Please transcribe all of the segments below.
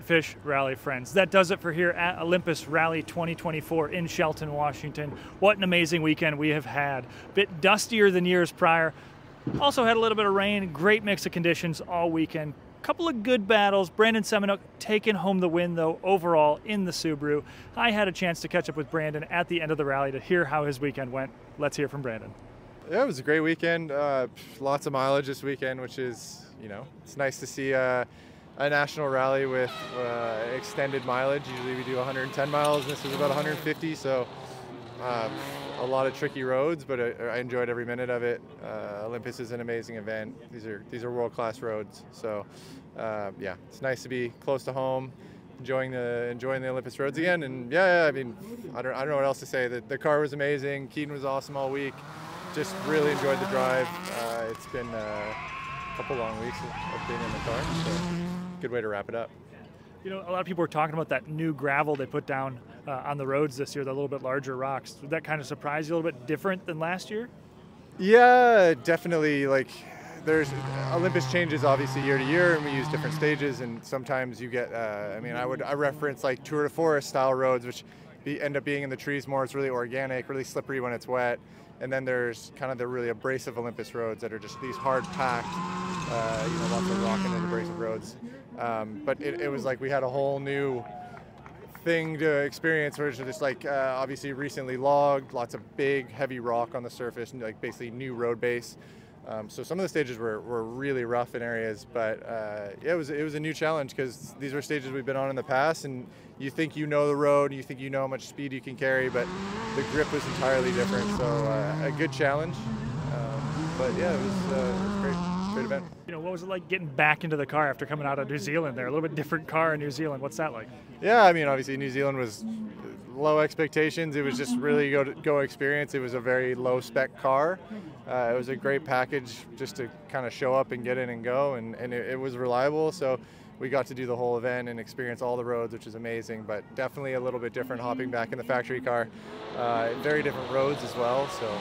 Fish Rally friends. That does it for here at Olympus Rally 2024 in Shelton, Washington. What an amazing weekend we have had. A bit dustier than years prior. Also had a little bit of rain, great mix of conditions all weekend. Couple of good battles. Brandon Semenuk taking home the win though overall in the Subaru. I had a chance to catch up with Brandon at the end of the rally to hear how his weekend went. Let's hear from Brandon. Yeah, it was a great weekend. Lots of mileage this weekend, which is, it's nice to see a national rally with extended mileage. Usually we do 110 miles, and this was about 150, so a lot of tricky roads, but I enjoyed every minute of it. Olympus is an amazing event. These are world-class roads, so yeah, it's nice to be close to home, enjoying the Olympus roads again. And yeah, I mean, I don't know what else to say. The car was amazing. Keaton was awesome all week. Just really enjoyed the drive. It's been a couple long weeks of being in the car, so good way to wrap it up. You know, a lot of people were talking about that new gravel they put down on the roads this year, the little bit larger rocks. Did that kind of surprise you a little bit different than last year? Yeah, definitely. Like, there's Olympus changes obviously year to year, and we use different stages, and sometimes you get, I reference like Tour de Forest style roads, which end up being in the trees more. It's really organic, really slippery when it's wet. And then there's kind of the really abrasive Olympus roads that are just these hard packed, lots of rocking and abrasive roads. But it was like we had a whole new thing to experience, where it's just like obviously recently logged, lots of big heavy rock on the surface, and like basically new road base. So some of the stages were really rough in areas, but yeah, it was a new challenge, because these were stages we've been on in the past, and you think you know the road, you think you know how much speed you can carry, but the grip was entirely different. So a good challenge, but yeah, it was great event. You know, what was it like getting back into the car after coming out of New Zealand there? A little bit different car in New Zealand. What's that like? Yeah, I mean, obviously New Zealand was low expectations. It was just really go experience. It was a very low spec car. It was a great package just to kind of show up and get in and go, and it was reliable. So we got to do the whole event and experience all the roads, which is amazing, but definitely a little bit different hopping back in the factory car. Very different roads as well. So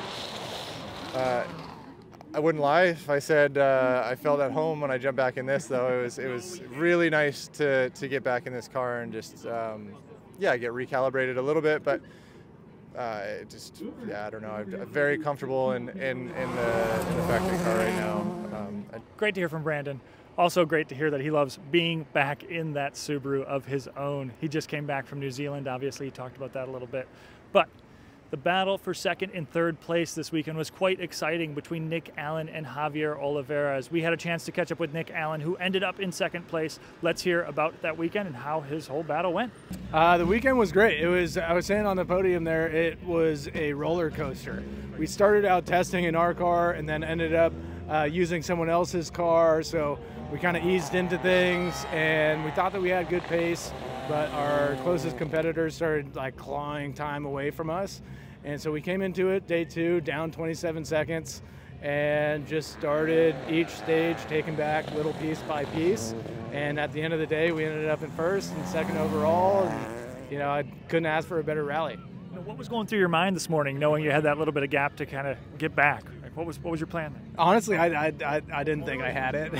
I wouldn't lie if I said I felt at home when I jumped back in this, though. It was really nice to get back in this car and just get recalibrated a little bit, but I don't know. I'm very comfortable in the factory car right now. Great to hear from Brandon. Also great to hear that he loves being back in that Subaru of his own. He just came back from New Zealand, obviously. He talked about that a little bit. But the battle for second and third place this weekend was quite exciting between Nick Allen and Javier Olivares. We had a chance to catch up with Nick Allen, who ended up in second place. Let's hear about that weekend and how his whole battle went. The weekend was great. I was saying on the podium there, it was a roller coaster. We started out testing in our car and then ended up using someone else's car. So we kind of eased into things, and we thought that we had good pace, but our closest competitors started like clawing time away from us. And so we came into it, day 2, down 27 seconds, and just started each stage taking back little piece by piece. And at the end of the day, we ended up in first and second overall. And, I couldn't ask for a better rally. What was going through your mind this morning, knowing you had that little bit of gap to kind of get back? Like, what was your plan? Honestly, I didn't think I had it.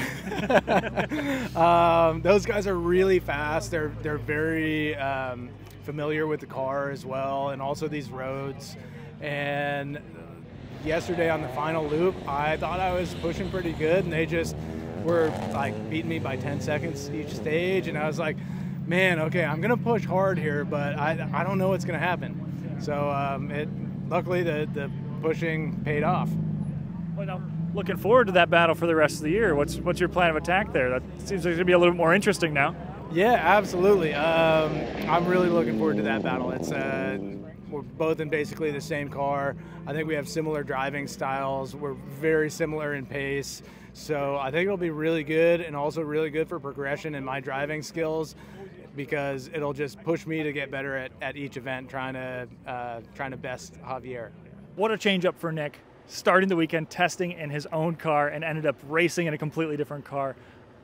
Those guys are really fast. They're very familiar with the car as well, and also these roads. And yesterday on the final loop, I thought I was pushing pretty good, and they just were like beating me by 10 seconds each stage. And I was like, man, okay, I'm gonna push hard here, but I don't know what's gonna happen. So luckily the pushing paid off. Well, now, looking forward to that battle for the rest of the year. What's your plan of attack there? That seems like it's gonna be a little bit more interesting now. Yeah, absolutely. I'm really looking forward to that battle. It's we're both in basically the same car. I think we have similar driving styles. We're very similar in pace. So I think it'll be really good, and also really good for progression in my driving skills, because it'll just push me to get better at each event, trying to best Javier. What a change up for Nick, starting the weekend testing in his own car and ended up racing in a completely different car.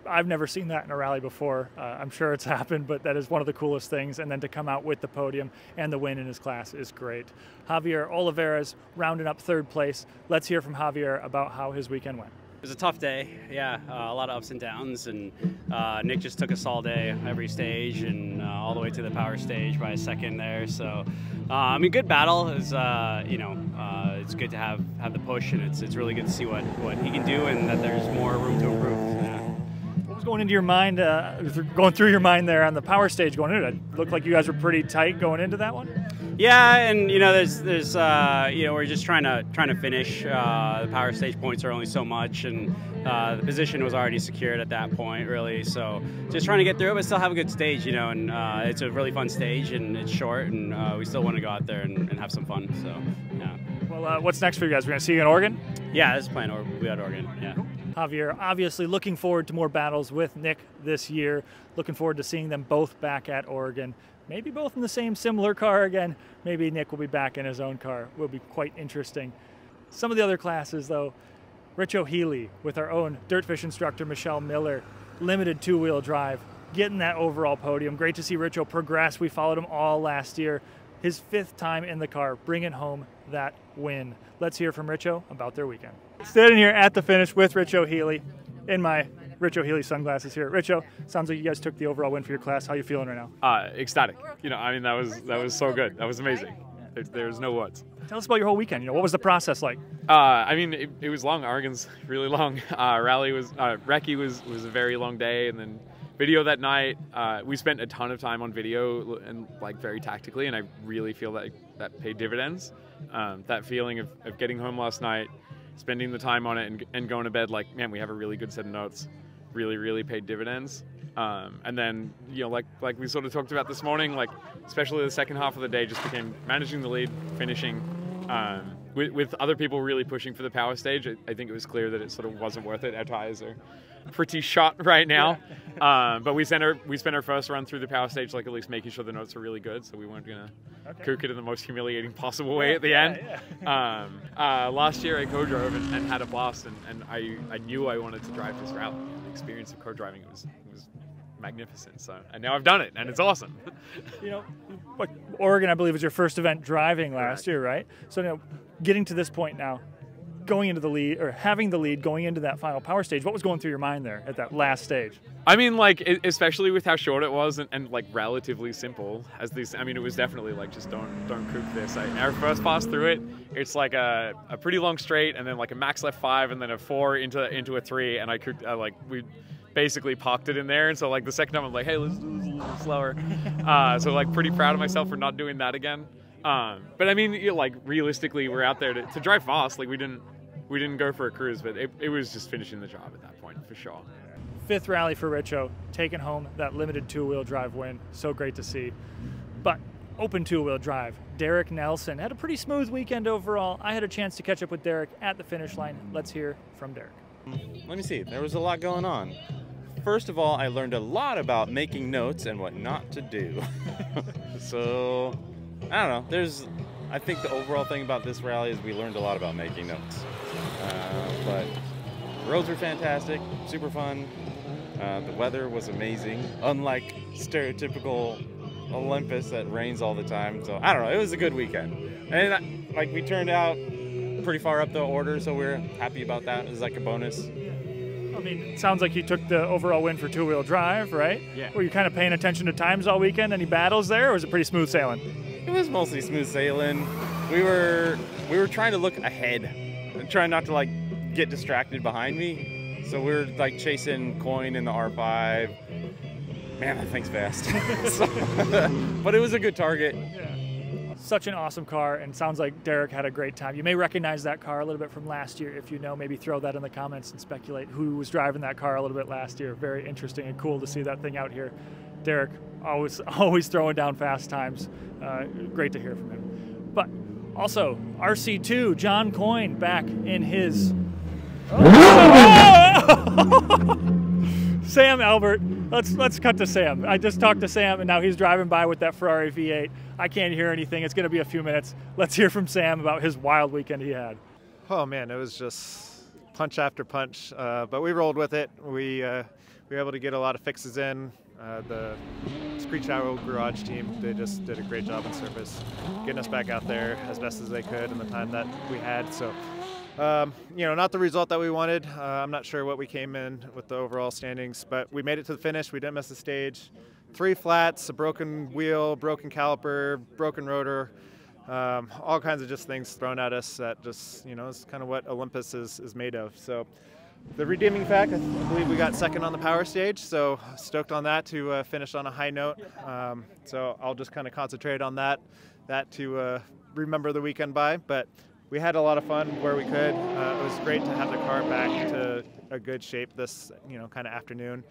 I've never seen that in a rally before. I'm sure it's happened, but that is one of the coolest things. And then to come out with the podium and the win in his class is great. Javier Olivares rounding up third place. Let's hear from Javier about how his weekend went. was a tough day, yeah, a lot of ups and downs, and Nick just took us all day, every stage, and all the way to the power stage by a second there. So, I mean, good battle. Is it's good to have the push, and it's really good to see what he can do, and that there's more room to improve. Yeah. What was going into your mind, going through your mind there on the power stage going into it? It looked like you guys were pretty tight going into that one. Yeah, and there's we're just trying to finish. The power stage points are only so much, and the position was already secured at that point, really. So just trying to get through it, but still have a good stage, and it's a really fun stage, and it's short, and we still want to go out there and have some fun. So yeah. Well, what's next for you guys? We're gonna see you in Oregon. Yeah, this is playing. We got Oregon. Yeah. Javier, obviously looking forward to more battles with Nick this year. Looking forward to seeing them both back at Oregon. Maybe both in the same similar car again. Maybe Nick will be back in his own car. Will be quite interesting. Some of the other classes, though, Rich O'Healy with our own Dirtfish instructor, Michelle Miller, limited two-wheel drive, getting that overall podium. Great to see Richo progress. We followed him all last year. His 5th time in the car, bringing home that win. Let's hear from Richo about their weekend. Standing here at the finish with Rich O'Healy in my Rich O'Healy sunglasses here. Richo, sounds like you guys took the overall win for your class. How are you feeling right now? Ecstatic. I mean, that was so good. That was amazing. There's no words. Tell us about your whole weekend. What was the process like? I mean, it was long. Oregon's really long. Recce was a very long day, and then video that night. We spent a ton of time on video and very tactically, and I really feel that paid dividends. That feeling of getting home last night, spending the time on it, and going to bed man, we have a really good set of notes. Really paid dividends. And then, like we sort of talked about this morning, especially the second half of the day just became managing the lead, finishing, with other people really pushing for the power stage. I think it was clear that it sort of wasn't worth it. Our tires are pretty shot right now. But we spent our first run through the power stage, at least making sure the notes were really good, so we weren't gonna kook it in the most humiliating possible way at the end. Last year I co-drove and had a blast, and I knew I wanted to drive this rally. The experience of co-driving was magnificent. So, and now I've done it, and it's awesome. Oregon, I believe, was your first event driving last year, right? So getting to this point now, going into the lead, or having the lead going into that final power stage, what was going through your mind there at that last stage? I mean, especially with how short it was and relatively simple as these. I mean, it was definitely just don't kook this. Our first pass through it, it's a pretty long straight, and then a max left 5, and then a 4 into a 3, and I cooked we basically parked it in there. And so the second time I'm hey, let's do this a little slower. So pretty proud of myself for not doing that again. But I mean, realistically, we're out there to drive fast. We didn't go for a cruise, but it was just finishing the job at that point for sure. 5th rally for Richo, taking home that limited two-wheel drive win. So great to see. But open two-wheel drive, Derek Nelson had a pretty smooth weekend overall. I had a chance to catch up with Derek at the finish line. Let's hear from Derek. Let me see. There was a lot going on. First of all, I learned a lot about making notes and what not to do. So, I don't know. I think the overall thing about this rally is we learned a lot about making notes. But roads were fantastic, super fun. The weather was amazing, unlike stereotypical Olympus that rains all the time. So, I don't know. It was a good weekend. And we turned out pretty far up the order, so we're happy about that. It was a bonus. I mean, it sounds like you took the overall win for two-wheel drive, right? Yeah. Were you kind of paying attention to times all weekend? Any battles there, or was it pretty smooth sailing? It was mostly smooth sailing. We were trying to look ahead and trying not to get distracted behind me. So we were chasing Coin in the R5. Man, that thing's fast. But it was a good target. Yeah. Such an awesome car, and sounds like Derek had a great time. You may recognize that car a little bit from last year. If you know, maybe throw that in the comments and speculate who was driving that car a little bit last year. Very interesting and cool to see that thing out here. Derek, always throwing down fast times. Great to hear from him. But also, RC2, John Coyne, back in his... Sam Albert. Let's cut to Sam. I just talked to Sam, and now he's driving by with that Ferrari V8. I can't hear anything. It's going to be a few minutes. Let's hear from Sam about his wild weekend he had. Oh man, it was just punch after punch, but we rolled with it. We were able to get a lot of fixes in. The Screech Owl Garage team, they just did a great job on surface, getting us back out there as best as they could in the time that we had. So You know, not the result that we wanted. I'm not sure what we came in with the overall standings, but we made it to the finish. We didn't miss the stage. 3 flats, a broken wheel, broken caliper, broken rotor, all kinds of just things thrown at us that just, you know, is kind of what Olympus is made of. So the redeeming fact, I believe we got second on the power stage, so stoked on that to finish on a high note. So I'll just kind of concentrate on that to remember the weekend by. But we had a lot of fun where we could. It was great to have the car back to a good shape this, you know, kind of afternoon.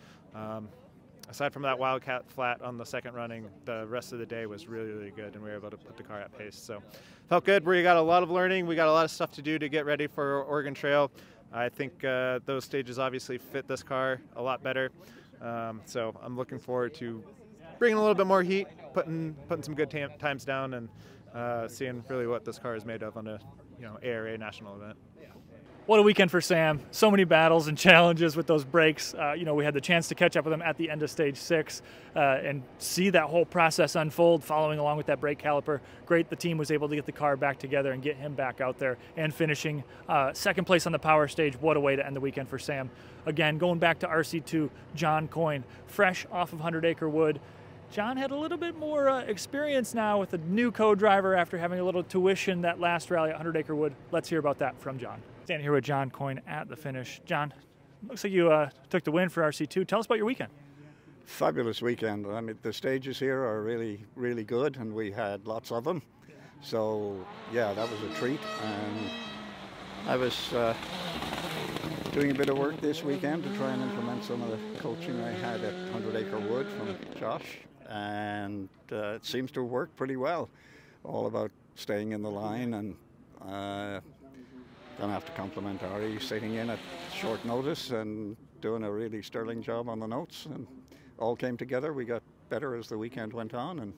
Aside from that Wildcat flat on the second running, the rest of the day was really, really good, and we were able to put the car at pace. So felt good. We got a lot of learning. We got a lot of stuff to do to get ready for Oregon Trail. I think those stages obviously fit this car a lot better. So I'm looking forward to bringing a little bit more heat, putting some good times down, and seeing really what this car is made of on a, you know, ARA national event. What a weekend for Sam. So many battles and challenges with those brakes. You know, we had the chance to catch up with him at the end of stage 6 and see that whole process unfold following along with that brake caliper. Great the team was able to get the car back together and get him back out there and finishing second place on the power stage. What a way to end the weekend for Sam. Again, going back to RC2, John Coyne, fresh off of 100 Acre Wood. John had a little bit more experience now with a new co-driver after having a little tuition that last rally at 100 Acre Wood. Let's hear about that from John. Standing here with John Coyne at the finish. John, looks like you took the win for RC2. Tell us about your weekend. Fabulous weekend. I mean, the stages here are really, really good, and we had lots of them. So, yeah, that was a treat. And I was doing a bit of work this weekend to try and implement some of the coaching I had at 100 Acre Wood from Josh, and it seems to have worked pretty well. All about staying in the line, and gonna have to compliment Ari sitting in at short notice and doing a really sterling job on the notes, and all came together. We got better as the weekend went on and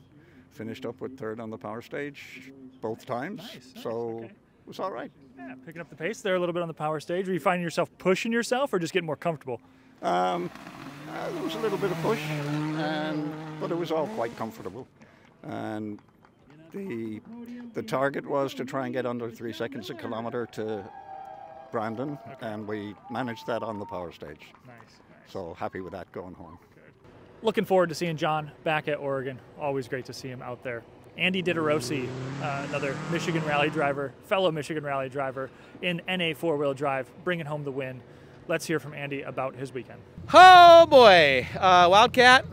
finished up with 3rd on the power stage both times. Nice, so okay. It was all right. Yeah, picking up the pace there a little bit on the power stage. Were you finding yourself pushing yourself or just getting more comfortable? There was a little bit of push, but it was all quite comfortable. And the target was to try and get under 3 seconds a kilometre to Brandon, and we managed that on the power stage. Nice. So happy with that going home. Good. Looking forward to seeing John back at Oregon. Always great to see him out there. Andy Diderossi, another Michigan Rally driver, fellow Michigan Rally driver in NA 4-wheel drive, bringing home the win. Let's hear from Andy about his weekend. Oh boy, Wildcat,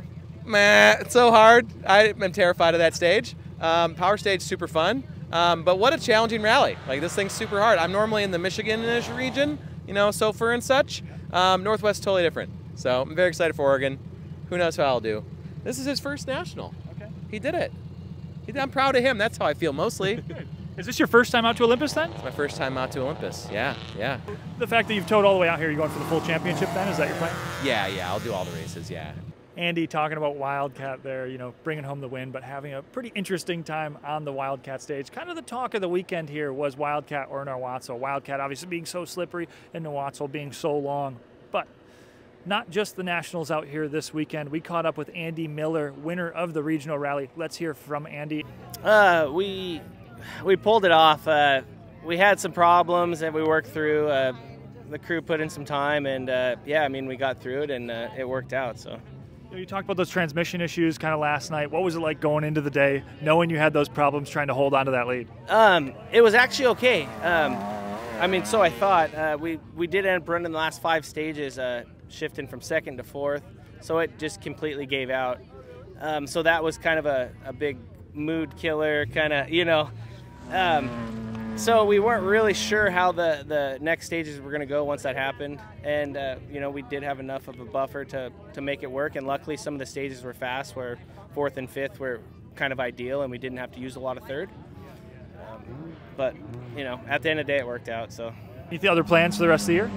man, it's so hard. I'm terrified of that stage. Power stage, super fun, but what a challenging rally. Like, this thing's super hard. I'm normally in the Michigan-ish region, you know, SOFR and such. Northwest, totally different. So I'm very excited for Oregon. Who knows how I'll do. This is his first national. Okay. He did it. I'm proud of him. That's how I feel mostly. Good. Is this your first time out to Olympus then? It's my first time out to Olympus, yeah. The fact that you've towed all the way out here, you're going for the full championship then? Is that your plan? Yeah, I'll do all the races, yeah. Andy talking about Wildcat there, you know, bringing home the win, but having a pretty interesting time on the Wildcat stage. Kind of the talk of the weekend here was Wildcat or Nahuatl. Wildcat obviously being so slippery and Nahuatl being so long. But not just the Nationals out here this weekend. We caught up with Andy Miller, winner of the regional rally. Let's hear from Andy. We pulled it off. We had some problems that we worked through. The crew put in some time, and yeah, I mean, we got through it, and it worked out. So. You talked about those transmission issues kind of last night. What was it like going into the day, knowing you had those problems trying to hold on to that lead? It was actually okay. I mean, so I thought. We did end up running the last 5 stages, shifting from 2nd to 4th, so it just completely gave out. So that was kind of a big mood killer, kind of, you know. So we weren't really sure how the next stages were going to go once that happened, and you know, we did have enough of a buffer to make it work, and luckily some of the stages were fast, where 4th and 5th were kind of ideal, and we didn't have to use a lot of 3rd. But you know, at the end of the day, it worked out. So. Any other plans for the rest of the year?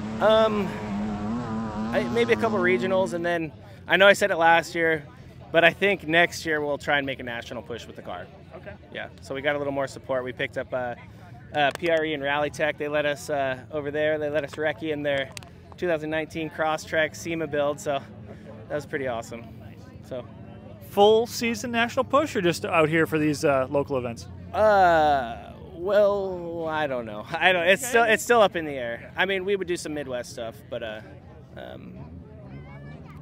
Maybe a couple regionals, and then I know I said it last year, but I think next year we'll try and make a national push with the car. Okay. Yeah. So we got a little more support. We picked up PRE and Rally Tech. They let us over there. They let us recce in their 2019 Crosstrek SEMA build. So that was pretty awesome. So. Full season national push, or just out here for these local events? Well, I don't know. It's still up in the air. I mean, we would do some Midwest stuff, but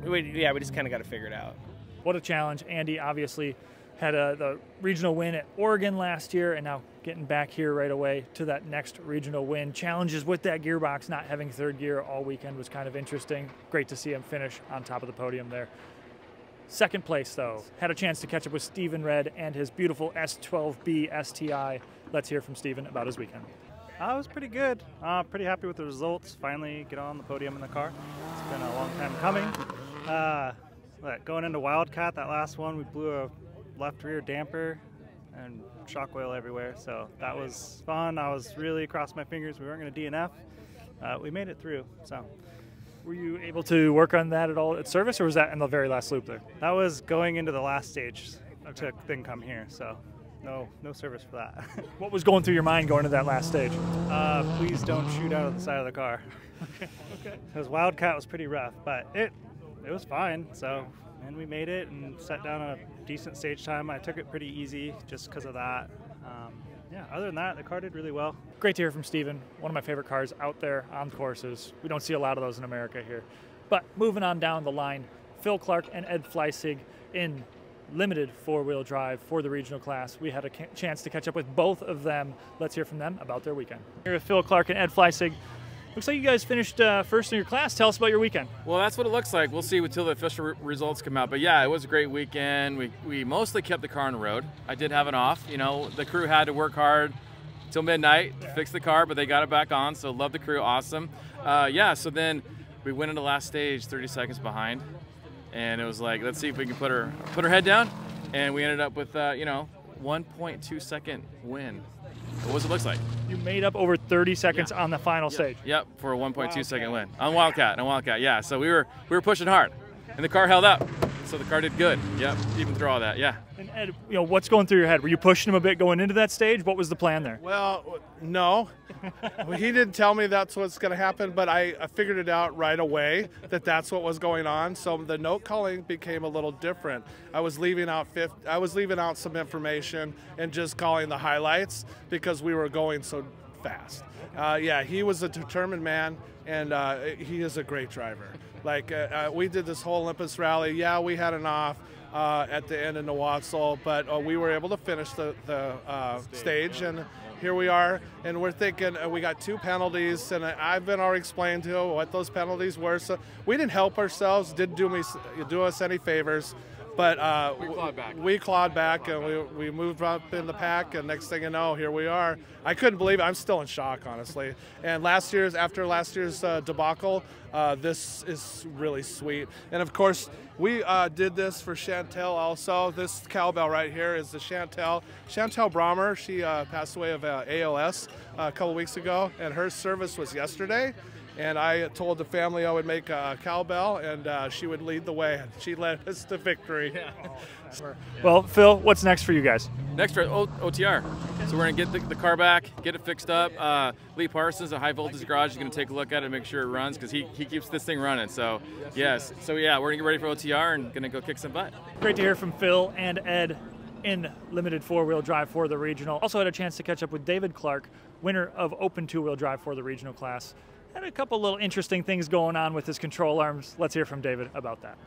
we just kind of got to figure it out. What a challenge. Andy obviously had the regional win at Oregon last year, and now getting back here right away to that next regional win. Challenges with that gearbox, not having third gear all weekend was kind of interesting. Great to see him finish on top of the podium there. Second place, though, had a chance to catch up with Steven Red and his beautiful S12B STI. Let's hear from Steven about his weekend. It was pretty good. Pretty happy with the results. Finally get on the podium in the car. It's been a long time coming. Going into Wildcat, that last one, we blew a left rear damper and shock oil everywhere. So that was fun. I was really crossing my fingers we weren't going to DNF. We made it through. So. Were you able to work on that at all at service, or was that in the very last loop there? That was going into the last stage to then come here, so no service for that. What was going through your mind going to that last stage? Please don't shoot out of the side of the car. Okay. Because Wildcat was pretty rough, but it was fine. So, and we made it and set down a decent stage time. I took it pretty easy just because of that. Yeah, other than that, the car did really well. Great to hear from Steven. One of my favorite cars out there on courses. We don't see a lot of those in America here. But moving on down the line, Phil Clark and Ed Fleissig in limited four-wheel drive for the regional class. We had a chance to catch up with both of them. Let's hear from them about their weekend. Here with Phil Clark and Ed Fleissig. Looks like you guys finished first in your class. Tell us about your weekend. Well, that's what it looks like. We'll see until the official results come out. But yeah, it was a great weekend. We mostly kept the car on the road. I did have it off. You know, the crew had to work hard till midnight to fix the car, but they got it back on. So love the crew, awesome. Yeah, so then we went into the last stage 30 seconds behind, and it was like, let's see if we can put her head down. And we ended up with 1.2 second win. What does it look like? You made up over 30 seconds on the final stage. Yep, for a 1.2 second win on Wildcat. Yeah, so we were pushing hard, and the car held up, so the car did good. Yep, even through all that. Yeah. And Ed, what's going through your head? Were you pushing him a bit going into that stage? What was the plan there? Well, no. He didn't tell me that's what's going to happen, but I figured it out right away that that's what was going on. So the note calling became a little different. I was leaving out some information and just calling the highlights because we were going so fast. Yeah, he was a determined man, and he is a great driver. Like we did this whole Olympus Rally. Yeah, we had an off at the end in Nowatzel, but we were able to finish the stage, and here we are. And we're thinking we got 2 penalties, and I've been already explained to what those penalties were. So we didn't help ourselves, didn't do us any favors. But we clawed back and we moved up in the pack, and next thing you know, here we are. I couldn't believe it. I'm still in shock, honestly. And after last year's debacle, this is really sweet. And of course, we did this for Chantel also. This cowbell right here is the Chantel Brahmer. She passed away of ALS a couple weeks ago, and her service was yesterday. And I told the family I would make a cowbell, and she would lead the way. She led us to victory. Yeah. Well, Phil, what's next for you guys? Next for OTR. So we're going to get the car back, get it fixed up. Lee Parsons at High Voltage Garage is going to take a look at it and make sure it runs, because he keeps this thing running. So, yes. So, yeah, we're going to get ready for OTR and going to go kick some butt. Great to hear from Phil and Ed in limited four-wheel drive for the regional. Also had a chance to catch up with David Clark, winner of open two-wheel drive for the regional class. Had a couple little interesting things going on with his control arms. Let's hear from David about that.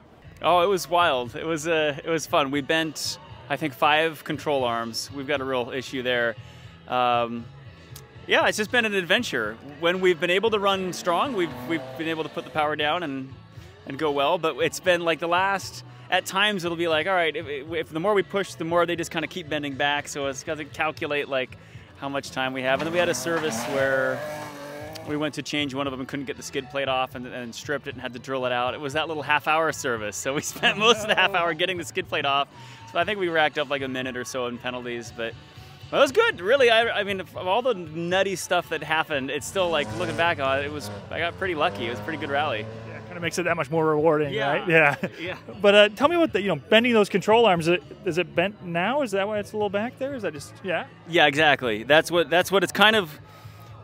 Oh, it was wild. It was fun. We bent, I think, 5 control arms. We've got a real issue there. Yeah, it's just been an adventure. When we've been able to run strong, we've been able to put the power down and go well. But it's been like at times it'll be like, all right, if the more we push, the more they just kind of keep bending back. So it's got to calculate like how much time we have. And then we had a service where we went to change one of them and couldn't get the skid plate off and stripped it and had to drill it out. It was that little half-hour service. So we spent most of the half hour getting the skid plate off. So I think we racked up like a minute or so in penalties, but it was good. Really, I mean, of all the nutty stuff that happened, it's still like, looking back on it, I got pretty lucky. It was a pretty good rally. Yeah, kind of makes it that much more rewarding, right? Yeah. But tell me what bending those control arms, is it bent now? Is that why it's a little back there? Is that just, yeah? Yeah, exactly. That's what it's kind of.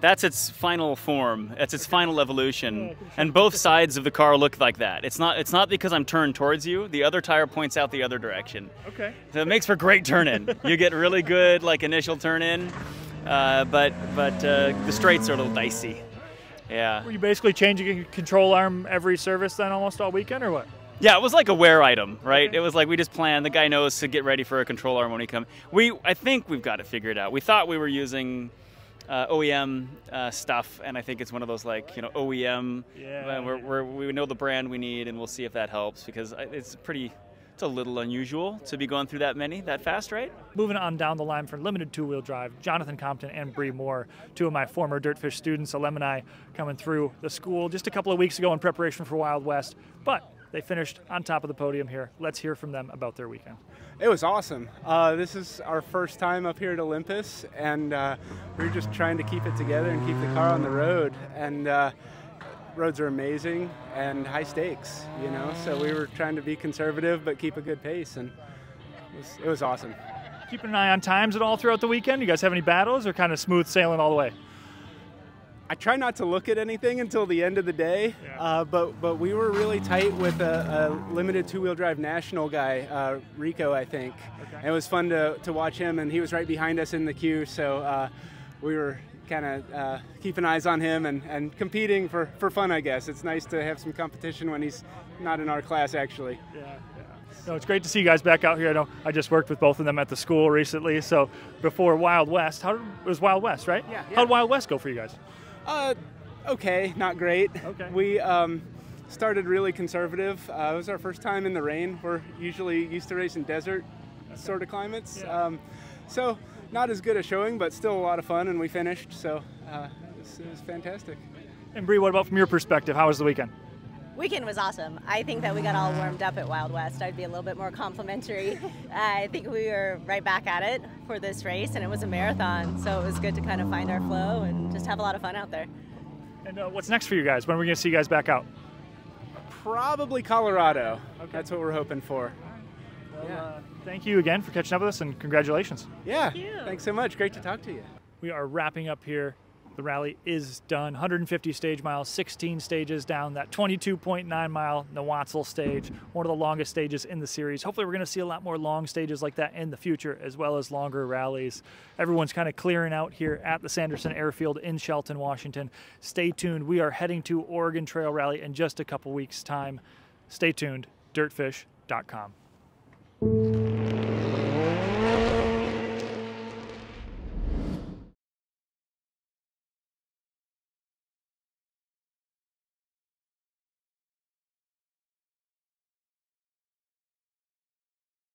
That's its final form. That's its final evolution. And both sides of the car look like that. It's not because I'm turned towards you. The other tire points out the other direction. Okay. So it makes for great turn-in. You get really good like initial turn-in. but the straights are a little dicey. Yeah. Were you basically changing a control arm every service then almost all weekend, or what? Yeah, it was like a wear item, right? Okay. It was like we just planned. The guy knows to get ready for a control arm when he comes. I think we've got it figured out. We thought we were using OEM stuff, and I think it's one of those like, you know, OEM. Yeah. We know the brand we need, and we'll see if that helps, because it's a little unusual to be going through that fast, right? Moving on down the line for limited two-wheel drive, Jonathan Compton and Bree Moore, two of my former Dirtfish students, alumni, coming through the school just a couple of weeks ago in preparation for Wild West, but they finished on top of the podium here. Let's hear from them about their weekend. It was awesome. This is our first time up here at Olympus, and we were just trying to keep it together and keep the car on the road. And roads are amazing and high stakes, you know, so we were trying to be conservative but keep a good pace, and it was awesome. Keeping an eye on times at all throughout the weekend? You guys have any battles, or kind of smooth sailing all the way? I try not to look at anything until the end of the day, but we were really tight with a limited two-wheel drive national guy, Rico, I think. Okay. And it was fun to watch him, and he was right behind us in the queue, so we were kind of keeping eyes on him and competing for fun, I guess. It's nice to have some competition when he's not in our class, actually. Yeah. No, it's great to see you guys back out here. I know I just worked with both of them at the school recently, so before Wild West, it was Wild West, right? Yeah. How'd Wild West go for you guys? Okay, not great. Okay. We started really conservative. It was our first time in the rain. We're usually used to racing desert sort of climates. Yeah. So not as good a showing, but still a lot of fun, and we finished, so it was fantastic. And Bree, what about from your perspective? How was the weekend? Weekend was awesome. I think that we got all warmed up at Wild West. I'd be a little bit more complimentary. I think we were right back at it for this race, and it was a marathon, so it was good to kind of find our flow and just have a lot of fun out there. And what's next for you guys? When are we going to see you guys back out? Probably Colorado. Okay. That's what we're hoping for. Well, thank you again for catching up with us, and congratulations. Yeah, thanks so much. Great to talk to you. We are wrapping up here. The rally is done. 150 stage miles, 16 stages down that 22.9 mile Nawatzel stage, one of the longest stages in the series. Hopefully we're going to see a lot more long stages like that in the future, as well as longer rallies. Everyone's kind of clearing out here at the Sanderson Airfield in Shelton, Washington. Stay tuned. We are heading to Oregon Trail Rally in just a couple weeks' time. Stay tuned. Dirtfish.com.